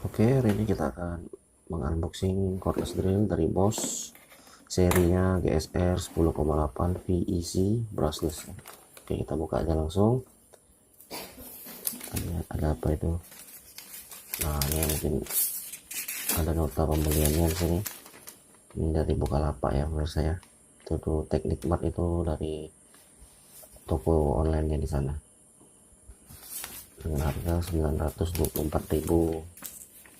Oke, hari ini kita akan mengunboxing cordless drill dari Bosch, serinya GSR 10,8 VEC brushless. Oke, kita buka aja langsung. Kita lihat ada apa itu. Nah, ini mungkin ada nota pembeliannya di sini. Ini dari Bukalapak ya pemirsa ya. Itu tuh Teknik Mart, itu dari toko online-nya di sana. Dengan harga 924.000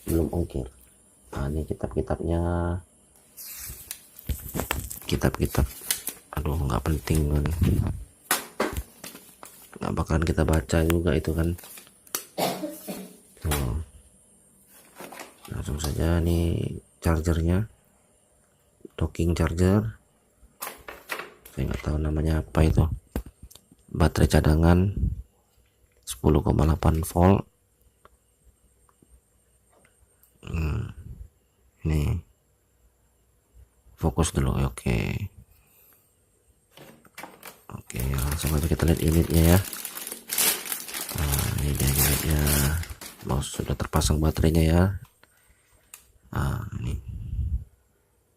belum ongkir. Nah, ini kitab-kitabnya, kitab-kitab aduh nggak penting nih, nggak bakalan kita baca juga itu kan. Tuh, langsung saja nih chargernya, docking charger, saya nggak tahu namanya apa itu. Baterai cadangan 10,8 volt. Ini fokus dulu. Oke, oke, langsung aja kita lihat unitnya ya. Nah, ini dia unitnya. Mau sudah terpasang baterainya ya. Nah, ini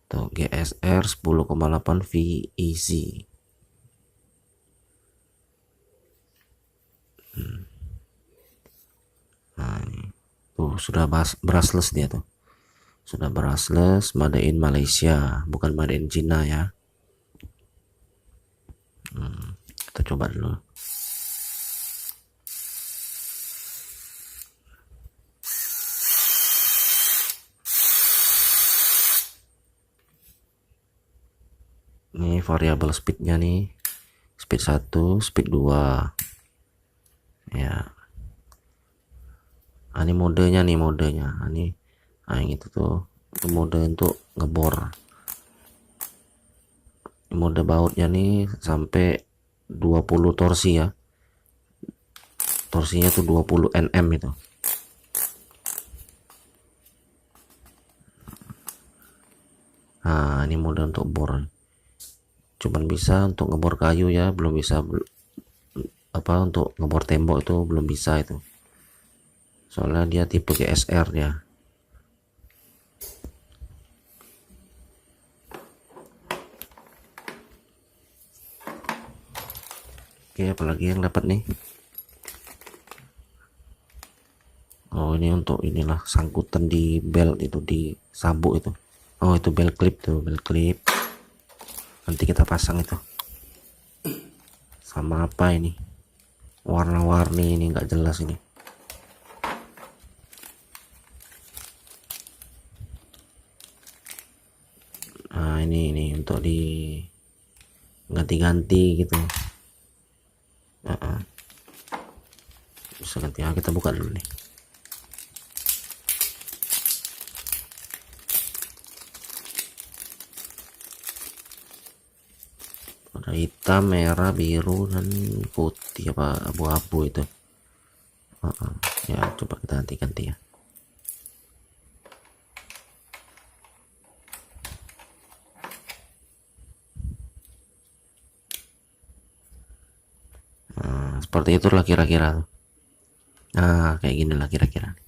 tuh GSR 10,8 VEC. Nah, ini tuh sudah brushless dia tuh. Sudah brushless, made in Malaysia, bukan made in China ya. Kita coba dulu. Ini variabel speednya nih, speed 1, speed 2 ya. Ini modenya nih, modenya ini. Nah, yang itu tuh itu mode untuk ngebor. Mode bautnya nih sampai 20 torsi ya. Torsinya tuh 20 Nm itu. Nah, ini mode untuk bor. Cuman bisa untuk ngebor kayu ya, belum bisa apa untuk ngebor tembok, itu belum bisa itu. Soalnya dia tipe GSR ya. Oke, apalagi yang dapat nih. Oh, ini untuk inilah sangkutan di belt itu, di sabuk itu. Oh, itu belt clip tuh, belt clip. Nanti kita pasang itu. Sama apa ini? Warna-warni ini nggak jelas ini. Nah, ini untuk di ganti-ganti gitu. Bisa ganti. Nah, kita buka dulu nih. Ada hitam, merah, biru, dan putih apa abu-abu itu. Ya, coba kita ganti-ganti ya. Nah, seperti itulah kira-kira. Nah, kayak gini lah kira-kira.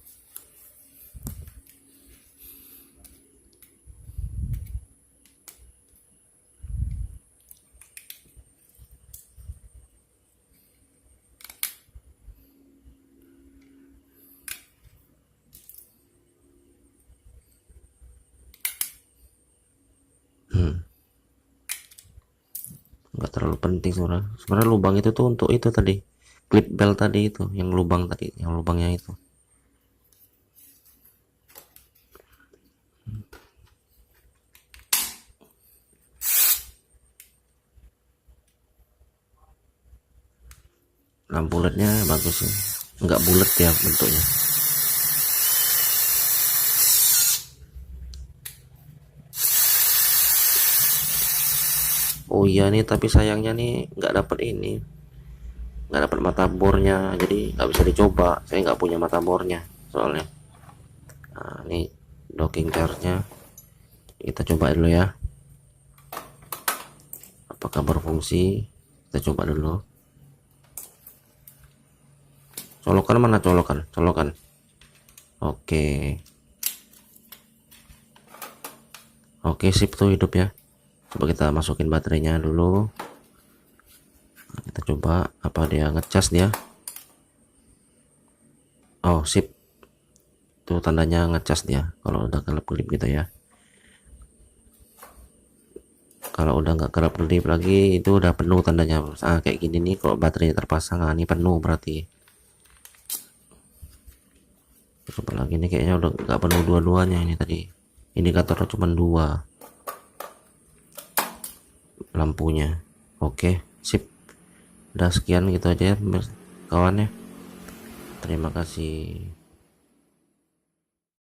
Nggak terlalu penting sebenarnya lubang itu tuh untuk itu tadi, clip belt tadi, itu yang lubang tadi, yang lubangnya itu. Lampu lednya bagus ya, nggak bulat ya bentuknya. Oh iya nih, tapi sayangnya nih nggak dapat ini, nggak dapat mata bornya, jadi nggak bisa dicoba. Saya nggak punya mata bornya soalnya. Nah, ini docking charge-nya kita coba dulu ya, apakah berfungsi. Kita coba dulu. Colokan mana, colokan? Oke. Oke, sip tuh hidup ya. Coba kita masukin baterainya dulu. Kita coba apa dia ngecas dia. Oh, sip. Tuh tandanya ngecas dia kalau udah kelap-kelip gitu ya. Kalau udah nggak kelap-kelip lagi itu udah penuh tandanya. Kayak gini nih kalau baterainya terpasang, ini penuh berarti. Coba lagi nih, kayaknya udah nggak penuh dua-duanya ini tadi. Indikatornya cuma 2 lampunya. Oke, sip. Udah sekian gitu aja ya kawan ya. Terima kasih.